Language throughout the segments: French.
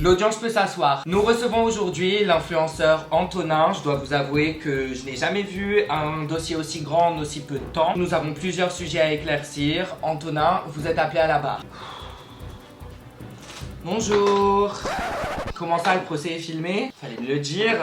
l'audience peut s'asseoir. Nous recevons aujourd'hui l'influenceur Antonin. Je dois vous avouer que je n'ai jamais vu un dossier aussi grand en aussi peu de temps. Nous avons plusieurs sujets à éclaircir. Antonin, vous êtes appelé à la barre. Bonjour. Comment ça, le procès est filmé? Fallait me le dire.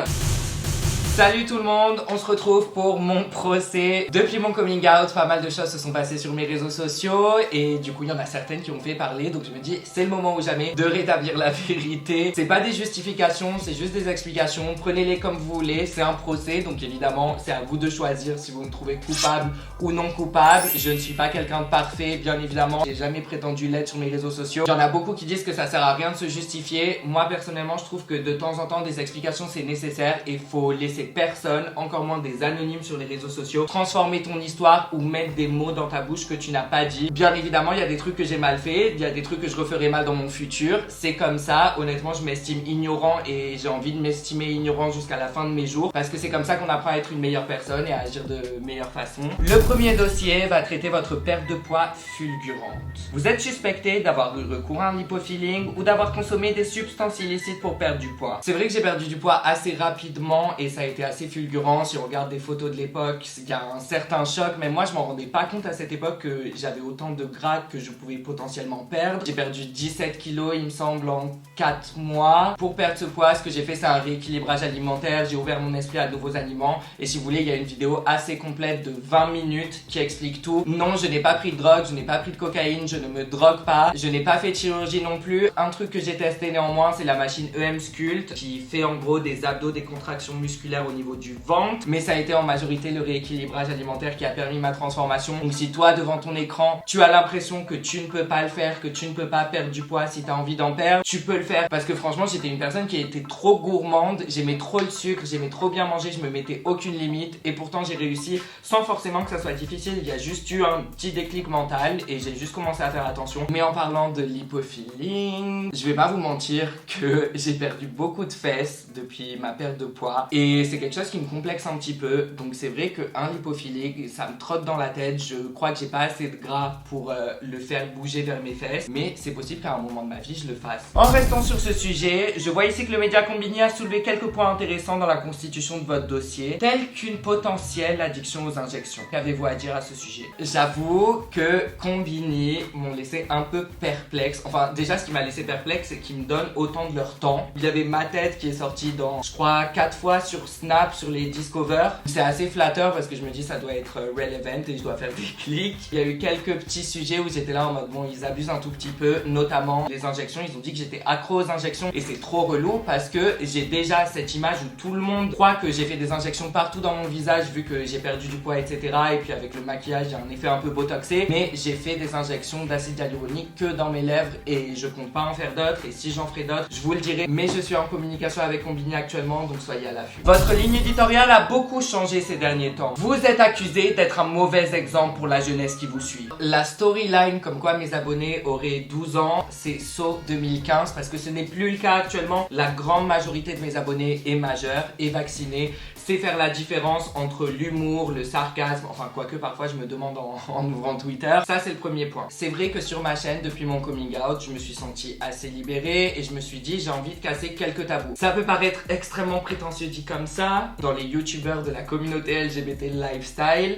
Salut tout le monde, on se retrouve pour mon procès. Depuis mon coming out, pas mal de choses se sont passées sur mes réseaux sociaux et du coup il y en a certaines qui ont fait parler, donc je me dis c'est le moment ou jamais de rétablir la vérité. C'est pas des justifications, c'est juste des explications, prenez-les comme vous voulez, c'est un procès, donc évidemment c'est à vous de choisir si vous me trouvez coupable ou non coupable. Je ne suis pas quelqu'un de parfait, bien évidemment, j'ai jamais prétendu l'être sur mes réseaux sociaux. Il y en a beaucoup qui disent que ça sert à rien de se justifier. Moi personnellement je trouve que de temps en temps des explications c'est nécessaire et faut laisser personne, encore moins des anonymes sur les réseaux sociaux, transformer ton histoire ou mettre des mots dans ta bouche que tu n'as pas dit. Bien évidemment, il y a des trucs que j'ai mal fait, il y a des trucs que je referai mal dans mon futur. C'est comme ça. Honnêtement, je m'estime ignorant et j'ai envie de m'estimer ignorant jusqu'à la fin de mes jours parce que c'est comme ça qu'on apprend à être une meilleure personne et à agir de meilleure façon. Le premier dossier va traiter votre perte de poids fulgurante. Vous êtes suspecté d'avoir eu recours à un lipofilling ou d'avoir consommé des substances illicites pour perdre du poids. C'est vrai que j'ai perdu du poids assez rapidement et ça a été assez fulgurant. Si on regarde des photos de l'époque, il y a un certain choc, mais moi je m'en rendais pas compte à cette époque que j'avais autant de gras que je pouvais potentiellement perdre. J'ai perdu 17 kilos il me semble en 4 mois. Pour perdre ce poids, ce que j'ai fait c'est un rééquilibrage alimentaire, j'ai ouvert mon esprit à de nouveaux aliments et si vous voulez il y a une vidéo assez complète de 20 minutes qui explique tout. Non, je n'ai pas pris de drogue, je n'ai pas pris de cocaïne, je ne me drogue pas, je n'ai pas fait de chirurgie non plus. Un truc que j'ai testé néanmoins c'est la machine EM Sculpt qui fait en gros des abdos, des contractions musculaires au niveau du ventre, mais ça a été en majorité le rééquilibrage alimentaire qui a permis ma transformation. Donc si toi devant ton écran tu as l'impression que tu ne peux pas le faire, que tu ne peux pas perdre du poids, si tu as envie d'en perdre, tu peux le faire parce que franchement j'étais une personne qui était trop gourmande, j'aimais trop le sucre, j'aimais trop bien manger, je me mettais aucune limite et pourtant j'ai réussi sans forcément que ça soit difficile. Il y a juste eu un petit déclic mental et j'ai juste commencé à faire attention. Mais en parlant de lipofilling, je vais pas vous mentir que j'ai perdu beaucoup de fesses depuis ma perte de poids et c'est quelque chose qui me complexe un petit peu, donc c'est vrai qu'un lipofilling ça me trotte dans la tête. Je crois que j'ai pas assez de gras pour le faire bouger vers mes fesses, mais c'est possible qu'à un moment de ma vie je le fasse. En restant sur ce sujet, je vois ici que le média Konbini a soulevé quelques points intéressants dans la constitution de votre dossier, tels qu'une potentielle addiction aux injections. Qu'avez-vous à dire à ce sujet? J'avoue que Konbini m'ont laissé un peu perplexe. Enfin déjà ce qui m'a laissé perplexe c'est qu'ils me donnent autant de leur temps. Il y avait ma tête qui est sortie dans je crois 4 fois sur Snap, sur les Discover. C'est assez flatteur parce que je me dis ça doit être relevant et je dois faire des clics. Il y a eu quelques petits sujets où j'étais là en mode bon ils abusent un tout petit peu, notamment les injections. Ils ont dit que j'étais accro aux injections et c'est trop relou parce que j'ai déjà cette image où tout le monde croit que j'ai fait des injections partout dans mon visage vu que j'ai perdu du poids etc. Et puis avec le maquillage il y a un effet un peu botoxé, mais j'ai fait des injections d'acide hyaluronique que dans mes lèvres et je compte pas en faire d'autres et si j'en ferai d'autres je vous le dirai, mais je suis en communication avec Konbini actuellement donc soyez à l'affût. Votre ligne éditoriale a beaucoup changé ces derniers temps. Vous êtes accusé d'être un mauvais exemple pour la jeunesse qui vous suit. La storyline comme quoi mes abonnés auraient 12 ans, c'est saut 2015 parce que ce n'est plus le cas actuellement. La grande majorité de mes abonnés est majeure, est vaccinée, sait faire la différence entre l'humour, le sarcasme, enfin quoique parfois je me demande en ouvrant Twitter. Ça c'est le premier point. C'est vrai que sur ma chaîne, depuis mon coming out, je me suis senti assez libérée et je me suis dit j'ai envie de casser quelques tabous. Ça peut paraître extrêmement prétentieux dit comme ça, dans les youtubeurs de la communauté LGBT lifestyle,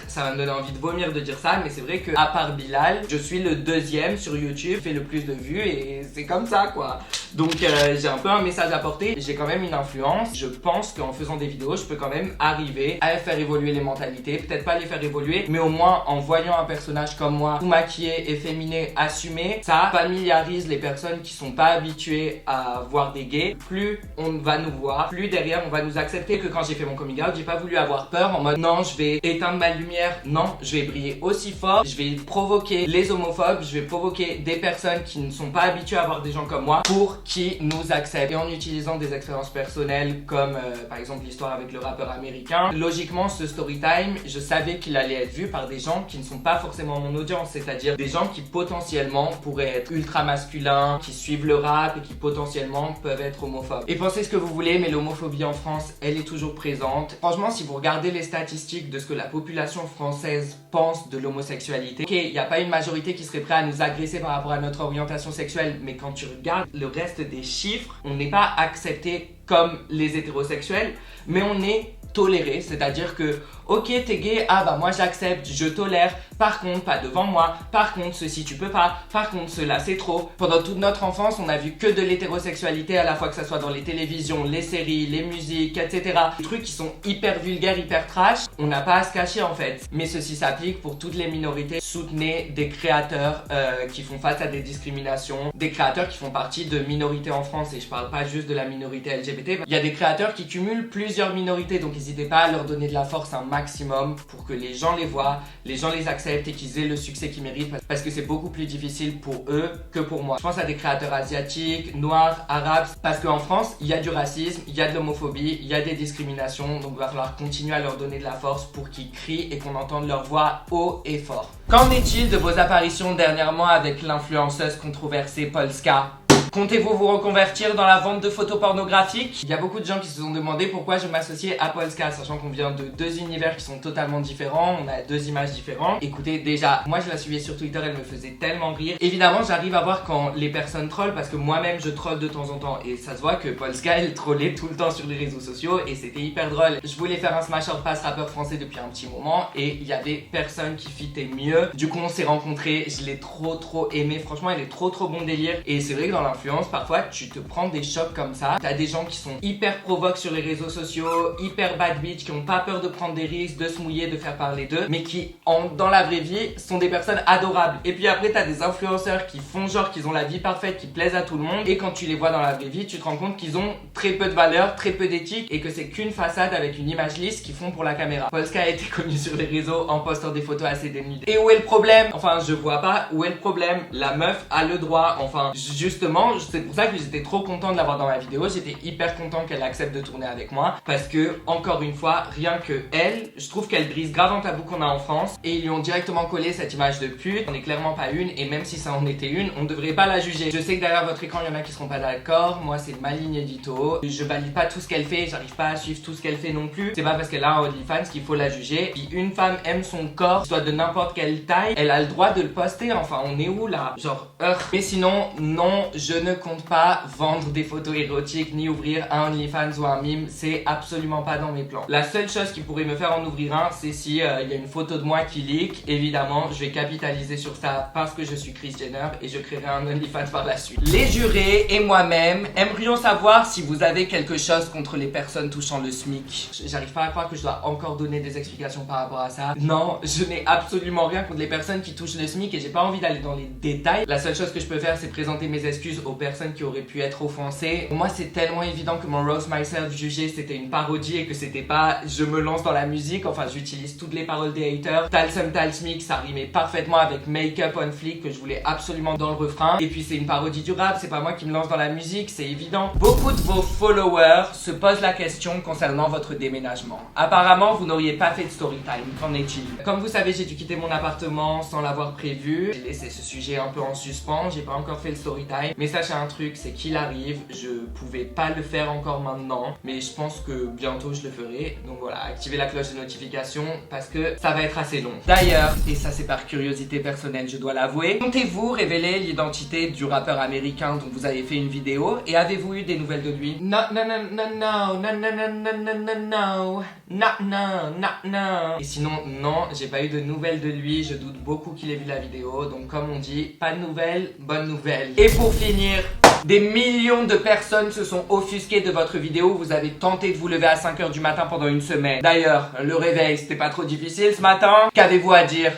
ça va me donner envie de vomir de dire ça, mais c'est vrai que à part Bilal, je suis le deuxième sur YouTube, fait le plus de vues et c'est comme ça quoi. Donc j'ai un peu un message à porter, j'ai quand même une influence. Je pense qu'en faisant des vidéos, je peux quand même arriver à faire évoluer les mentalités, peut-être pas les faire évoluer, mais au moins en voyant un personnage comme moi, tout maquillé, efféminé, assumé, ça familiarise les personnes qui sont pas habituées à voir des gays. Plus on va nous voir, plus derrière on va nous accepter. Que quand j'ai fait mon coming out, j'ai pas voulu avoir peur en mode non je vais éteindre ma lumière, non je vais briller aussi fort, je vais provoquer les homophobes, je vais provoquer des personnes qui ne sont pas habituées à voir des gens comme moi pour qui nous acceptent. Et en utilisant des expériences personnelles comme par exemple l'histoire avec le rappeur américain, logiquement ce story time, je savais qu'il allait être vu par des gens qui ne sont pas forcément mon audience, c'est-à-dire des gens qui potentiellement pourraient être ultra masculins, qui suivent le rap et qui potentiellement peuvent être homophobes. Et pensez ce que vous voulez, mais l'homophobie en France, elle est toujours présente. Franchement, si vous regardez les statistiques de ce que la population française pense de l'homosexualité, ok, il n'y a pas une majorité qui serait prête à nous agresser par rapport à notre orientation sexuelle, mais quand tu regardes le reste reste des chiffres. On n'est pas accepté comme les hétérosexuels, mais on est toléré, c'est-à-dire que ok t'es gay, ah bah moi j'accepte, je tolère, par contre pas devant moi, par contre ceci tu peux pas, par contre cela c'est trop. Pendant toute notre enfance on a vu que de l'hétérosexualité, à la fois que ça soit dans les télévisions, les séries, les musiques, etc. Des trucs qui sont hyper vulgaires, hyper trash, on n'a pas à se cacher en fait. Mais ceci s'applique pour toutes les minorités. Soutenez des créateurs qui font face à des discriminations, des créateurs qui font partie de minorités en France, et je parle pas juste de la minorité LGBT. Il y a des créateurs qui cumulent plusieurs minorités, donc n'hésitez pas à leur donner de la force un maximum pour que les gens les voient, les gens les acceptent et qu'ils aient le succès qu'ils méritent, parce que c'est beaucoup plus difficile pour eux que pour moi. Je pense à des créateurs asiatiques, noirs, arabes, parce qu'en France, il y a du racisme, il y a de l'homophobie, il y a des discriminations, donc il va falloir continuer à leur donner de la force pour qu'ils crient et qu'on entende leur voix haut et fort. Qu'en est-il de vos apparitions dernièrement avec l'influenceuse controversée Polska ? Comptez-vous vous reconvertir dans la vente de photos pornographiques? Il y a beaucoup de gens qui se sont demandé pourquoi je m'associais à Polska, sachant qu'on vient de deux univers qui sont totalement différents, on a deux images différentes. Écoutez, déjà, moi je la suivais sur Twitter, elle me faisait tellement rire. Évidemment, j'arrive à voir quand les personnes trollent, parce que moi-même je troll de temps en temps, et ça se voit que Polska elle trollait tout le temps sur les réseaux sociaux, et c'était hyper drôle. Je voulais faire un Smash or Pass rappeur français depuis un petit moment, et il y avait personne qui fitait mieux. Du coup on s'est rencontrés, je l'ai trop aimé, franchement elle est trop bon délire. Et c'est vrai que dans l'influence, parfois tu te prends des chocs comme ça. T'as des gens qui sont hyper provoques sur les réseaux sociaux, hyper bad bitch, qui ont pas peur de prendre des risques, de se mouiller, de faire parler d'eux, mais qui dans la vraie vie sont des personnes adorables. Et puis après t'as des influenceurs qui font genre qu'ils ont la vie parfaite, qui plaisent à tout le monde, et quand tu les vois dans la vraie vie, tu te rends compte qu'ils ont très peu de valeur, très peu d'éthique, et que c'est qu'une façade avec une image lisse qu'ils font pour la caméra. Polska a été connue sur les réseaux en postant des photos assez dénudées. Et où est le problème? Enfin, je vois pas où est le problème. La meuf a le droit. Enfin, justement, c'est pour ça que j'étais trop content de l'avoir dans ma vidéo. J'étais hyper content qu'elle accepte de tourner avec moi, parce que, encore une fois, rien que elle, je trouve qu'elle brise grave un tabou qu'on a en France, et ils lui ont directement collé cette image de pute. On n'est clairement pas une, et même si ça en était une, on devrait pas la juger. Je sais que derrière votre écran, il y en a qui seront pas d'accord. Moi, c'est ma ligne édito. Je valide pas tout ce qu'elle fait, j'arrive pas à suivre tout ce qu'elle fait non plus. C'est pas parce qu'elle a un OnlyFans qu'il faut la juger. Si une femme aime son corps, soit de n'importe quelle taille, elle a le droit de le poster. Enfin, on est où là? Genre, Mais sinon, non, je ne compte pas vendre des photos érotiques ni ouvrir un OnlyFans ou un mime. C'est absolument pas dans mes plans. La seule chose qui pourrait me faire en ouvrir un, c'est si il y a une photo de moi qui leak. Évidemment, je vais capitaliser sur ça parce que je suis Kris Jenner, et je créerai un OnlyFans par la suite. Les jurés et moi-même aimerions savoir si vous avez quelque chose contre les personnes touchant le SMIC. J'arrive pas à croire que je dois encore donner des explications par rapport à ça. Non, je n'ai absolument rien contre les personnes qui touchent le SMIC, et j'ai pas envie d'aller dans les détails. La seule chose que je peux faire, c'est présenter mes excuses aux personnes qui auraient pu être offensées. Pour moi, c'est tellement évident que mon Roast Myself jugé, c'était une parodie, et que c'était pas je me lance dans la musique. Enfin, j'utilise toutes les paroles des haters. Talsum Talsmic, ça rimait parfaitement avec Make Up on Fleek, que je voulais absolument dans le refrain. Et puis c'est une parodie du rap, c'est pas moi qui me lance dans la musique, c'est évident. Beaucoup de vos followers se posent la question concernant votre déménagement. Apparemment, vous n'auriez pas fait de story time. Qu'en est-il? Comme vous savez, j'ai dû quitter mon appartement sans l'avoir prévu. J'ai laissé ce sujet un peu en suspens, j'ai pas encore fait le story time. Mais sachez un truc, c'est qu'il arrive, je pouvais pas le faire encore maintenant, mais je pense que bientôt je le ferai. Donc voilà, activez la cloche de notification parce que ça va être assez long. D'ailleurs, et ça c'est par curiosité personnelle, je dois l'avouer, comptez-vous révéler l'identité du rappeur américain dont vous avez fait une vidéo, et avez-vous eu des nouvelles de lui? Non. Et sinon, non, j'ai pas eu de nouvelles de lui, je doute beaucoup qu'il ait vu la vidéo, donc comme on dit, pas de nouvelles, bonne nouvelle. Et pour finir, des millions de personnes se sont offusquées de votre vidéo. Vous avez tenté de vous lever à 5h du matin pendant une semaine. D'ailleurs, le réveil, c'était pas trop difficile ce matin? Qu'avez-vous à dire?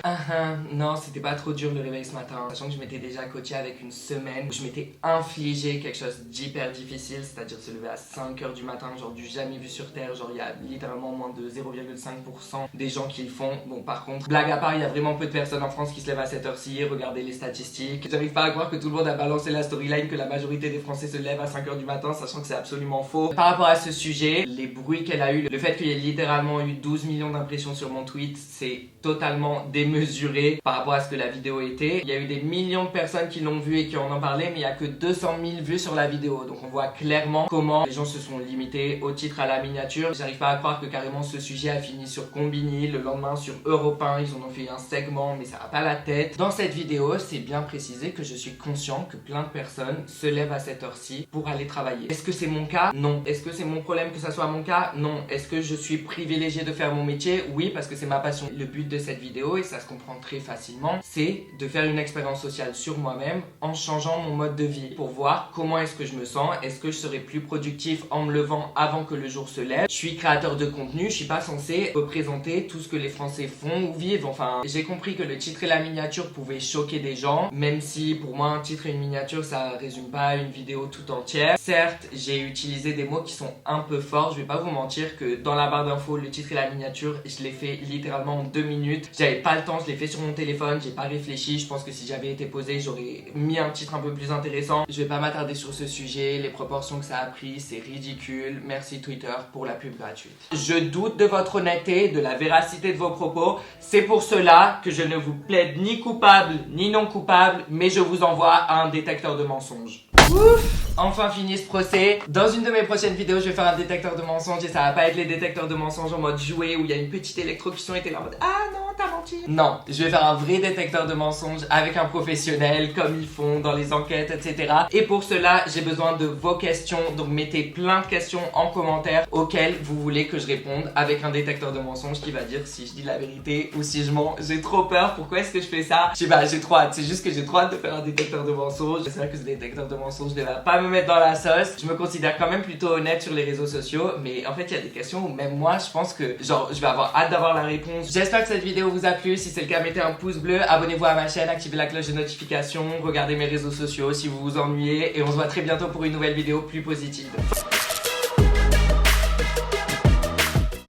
Non, c'était pas trop dur le réveil ce matin. Sachant que je m'étais déjà coaché avec une semaine où je m'étais infligé quelque chose d'hyper difficile, c'est-à-dire se lever à 5h du matin, genre du jamais vu sur terre. Genre il y a littéralement moins de 0,5% des gens qui le font. Bon, par contre, blague à part, il y a vraiment peu de personnes en France qui se lèvent à cette heure-ci. Regardez les statistiques. J'arrive pas à croire que tout le monde a balancé la storyline que la majorité des Français se lèvent à 5h du matin, sachant que c'est absolument faux. Par rapport à ce sujet, les bruits qu'elle a eu, le fait qu'il y ait littéralement eu 12 millions d'impressions sur mon tweet, c'est totalement démesuré par rapport à ce que la vidéo était. Il y a eu des millions de personnes qui l'ont vu et qui en ont parlé, mais il y a que 200 000 vues sur la vidéo. Donc on voit clairement comment les gens se sont limités au titre, à la miniature. J'arrive pas à croire que carrément ce sujet a fini sur Combini, le lendemain sur Europe 1, ils en ont fait un segment, mais ça a pas la tête. Dans cette vidéo, c'est bien précisé que je suis conscient que plein de personnes se lèvent lève à cette heure-ci pour aller travailler. Est-ce que c'est mon cas? Non. Est-ce que c'est mon problème que ça soit mon cas? Non. Est-ce que je suis privilégié de faire mon métier? Oui, parce que c'est ma passion. Le but de cette vidéo, et ça se comprend très facilement, c'est de faire une expérience sociale sur moi-même en changeant mon mode de vie pour voir comment est-ce que je me sens. Est-ce que je serai plus productif en me levant avant que le jour se lève? Je suis créateur de contenu, je suis pas censé représenter tout ce que les Français font ou vivent. Enfin, j'ai compris que le titre et la miniature pouvaient choquer des gens, même si pour moi un titre et une miniature ça résume pas une vidéo tout entière. Certes, j'ai utilisé des mots qui sont un peu forts, je vais pas vous mentir que dans la barre d'infos, le titre et la miniature, je l'ai fait littéralement en 2 minutes. J'avais pas le temps, je l'ai fait sur mon téléphone, j'ai pas réfléchi. Je pense que si j'avais été posé, j'aurais mis un titre un peu plus intéressant. Je vais pas m'attarder sur ce sujet, les proportions que ça a pris, c'est ridicule. Merci Twitter pour la pub gratuite. Je doute de votre honnêteté, de la véracité de vos propos. C'est pour cela que je ne vous plaide ni coupable ni non coupable, mais je vous envoie à un détecteur de mensonges. Ouf! Enfin fini ce procès. Dans une de mes prochaines vidéos, je vais faire un détecteur de mensonges et ça va pas être les détecteurs de mensonges en mode jouet où il y a une petite électrocution et t'es là en mode ah non t'as menti. Non, je vais faire un vrai détecteur de mensonges avec un professionnel comme ils font dans les enquêtes, etc. Et pour cela, j'ai besoin de vos questions. Donc mettez plein de questions en commentaire auxquelles vous voulez que je réponde avec un détecteur de mensonges qui va dire si je dis la vérité ou si je mens. J'ai trop peur. Pourquoi est-ce que je fais ça? Je sais pas, j'ai trop hâte. C'est juste que j'ai trop hâte de faire un détecteur de mensonges. C'est vrai que ce détecteur de mensonges ne va pas me mettre dans la sauce. Je me considère quand même plutôt honnête sur les réseaux sociaux, mais en fait il y a des questions où même moi je pense que genre je vais avoir hâte d'avoir la réponse. J'espère que cette vidéo vous a plu. Si c'est le cas, mettez un pouce bleu, abonnez-vous à ma chaîne, activez la cloche de notification, regardez mes réseaux sociaux si vous vous ennuyez et on se voit très bientôt pour une nouvelle vidéo plus positive.